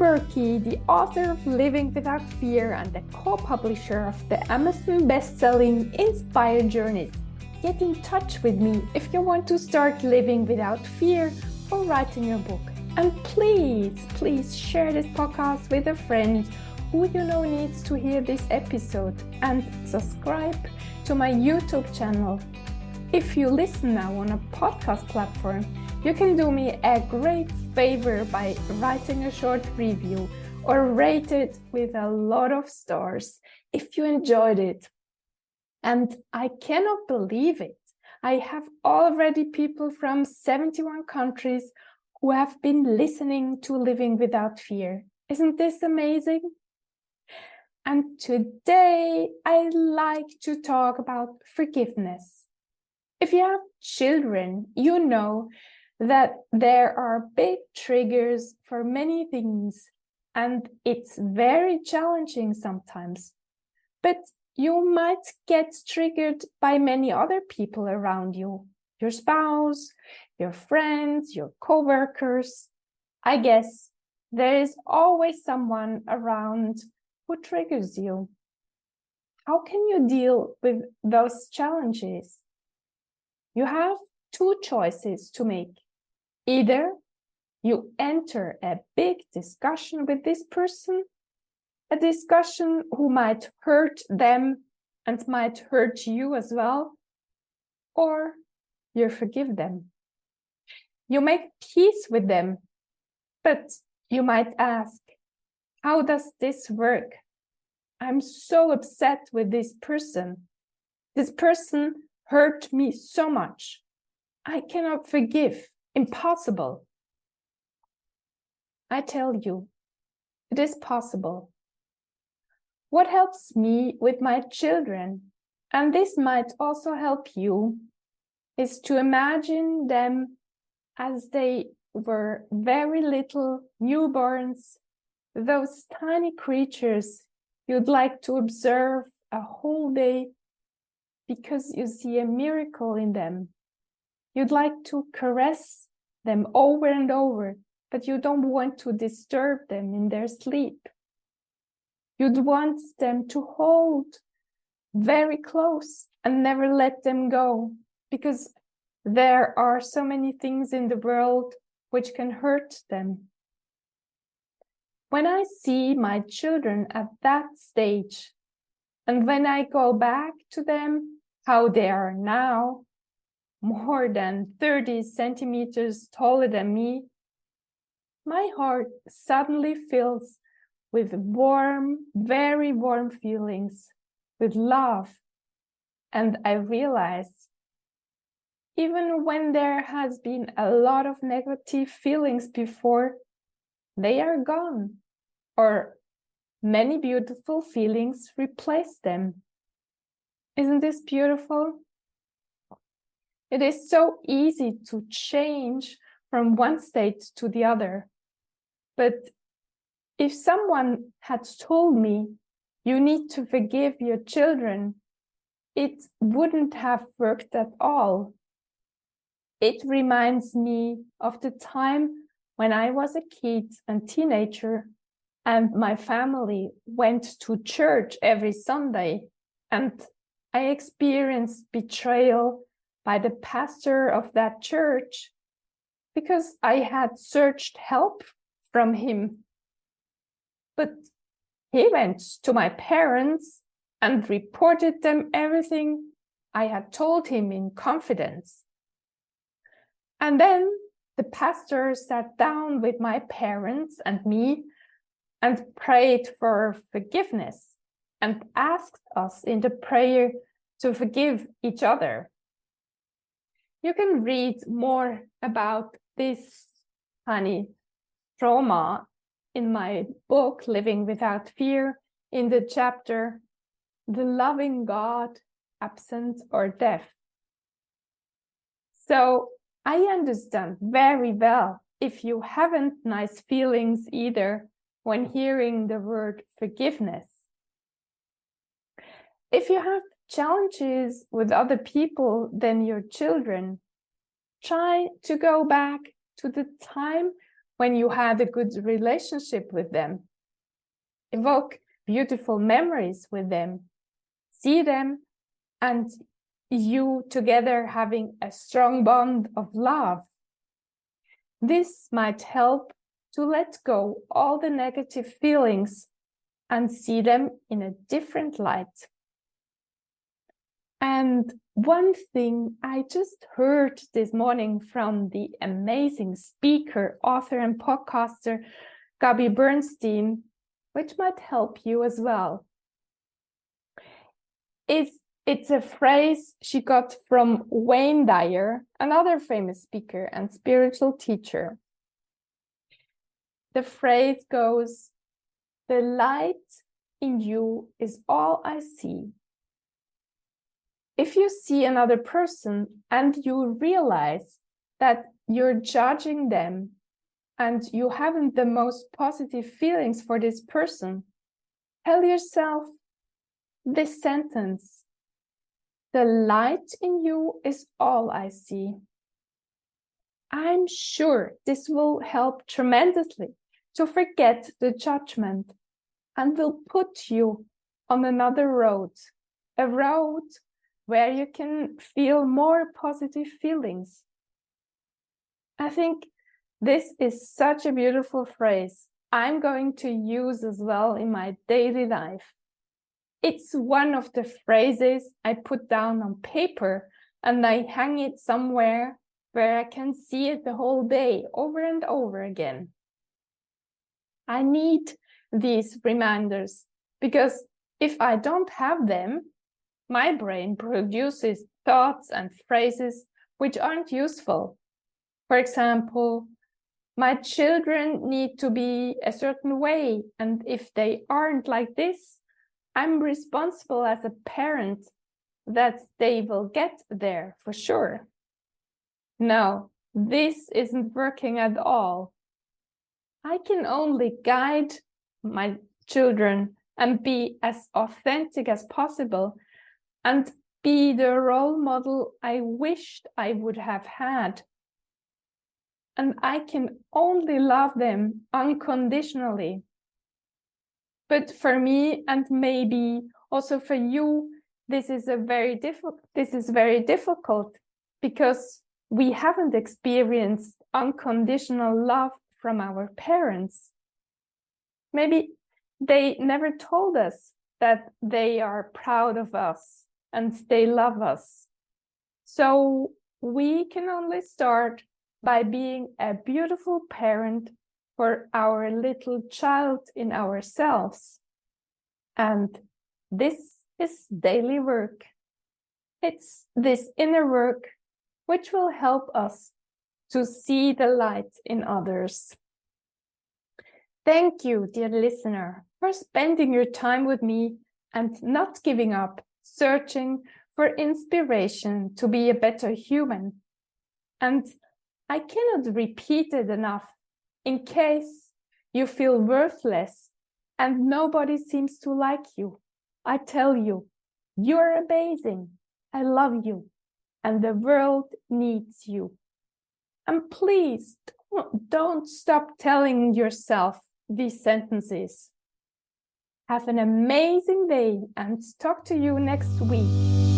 Buerki, the author of Living Without Fear and the co-publisher of the Amazon best-selling Inspire Journeys. Get in touch with me if you want to start living without fear or writing your book. And please share this podcast with a friend who you know needs to hear this episode, and subscribe to my YouTube channel. If you listen now on a podcast platform, you can do me a great favor by writing a short review or rate it with a lot of stars if you enjoyed it. And I cannot believe it. I have already people from 71 countries who have been listening to Living Without Fear. Isn't this amazing? And today I like to talk about forgiveness. If you have children, you know that there are big triggers for many things, and it's very challenging sometimes. But you might get triggered by many other people around you, your spouse, your friends, your co-workers. I guess there is always someone around who triggers you. How can you deal with those challenges? You have two choices to make. Either you enter a big discussion with this person, a discussion who might hurt them and might hurt you as well, or you forgive them. You make peace with them, but you might ask, how does this work? I'm so upset with this person. This person hurt me so much. I cannot forgive. Impossible. I tell you, it is possible. What helps me with my children, and this might also help you, is to imagine them as they were very little newborns, those tiny creatures you'd like to observe a whole day because you see a miracle in them. You'd like to caress them over and over, but you don't want to disturb them in their sleep. You'd want them to hold very close and never let them go, because there are so many things in the world which can hurt them. When I see my children at that stage, and when I go back to them, how they are now, more than 30 centimeters taller than me, my heart suddenly fills with warm, very warm feelings, with love. And I realize, even when there has been a lot of negative feelings before, they are gone, or many beautiful feelings replace them. Isn't this beautiful? It is so easy to change from one state to the other. But if someone had told me, you need to forgive your children, it wouldn't have worked at all. It reminds me of the time when I was a kid and teenager, and my family went to church every Sunday, and I experienced betrayal by the pastor of that church because I had searched help from him. But he went to my parents and reported them everything I had told him in confidence. And then the pastor sat down with my parents and me and prayed for forgiveness and asked us in the prayer to forgive each other. You can read more about this tiny trauma in my book, Living Without Fear, in the chapter, The Loving God, Absent or Deaf. So I understand very well if you haven't nice feelings either when hearing the word forgiveness. If you have challenges with other people than your children, try to go back to the time when you had a good relationship with them. Evoke beautiful memories with them. See them and you together having a strong bond of love. This might help to let go all the negative feelings and see them in a different light. And one thing I just heard this morning from the amazing speaker, author, and podcaster Gabby Bernstein, which might help you as well, it's a phrase she got from Wayne Dyer, another famous speaker and spiritual teacher. The phrase goes, "The light in you is all I see." If you see another person and you realize that you're judging them and you haven't the most positive feelings for this person, tell yourself this sentence: "The light in you is all I see." I'm sure this will help tremendously to forget the judgment and will put you on another road, a road where you can feel more positive feelings. I think this is such a beautiful phrase I'm going to use as well in my daily life. It's one of the phrases I put down on paper and I hang it somewhere where I can see it the whole day over and over again. I need these reminders because if I don't have them, my brain produces thoughts and phrases which aren't useful. For example, my children need to be a certain way, and if they aren't like this, I'm responsible as a parent that they will get there for sure. No, this isn't working at all. I can only guide my children and be as authentic as possible and be the role model I wished I would have had. And I can only love them unconditionally. But for me, and maybe also for you, this is very difficult because we haven't experienced unconditional love from our parents. Maybe they never told us that they are proud of us and they love us. So we can only start by being a beautiful parent for our little child in ourselves. And this is daily work. It's this inner work which will help us to see the light in others. Thank you, dear listener, for spending your time with me and not giving up, searching for inspiration to be a better human. And I cannot repeat it enough. In case you feel worthless and nobody seems to like you, I tell you, you're amazing. I love you, and the world needs you. And please don't stop telling yourself these sentences. Have an amazing day and talk to you next week.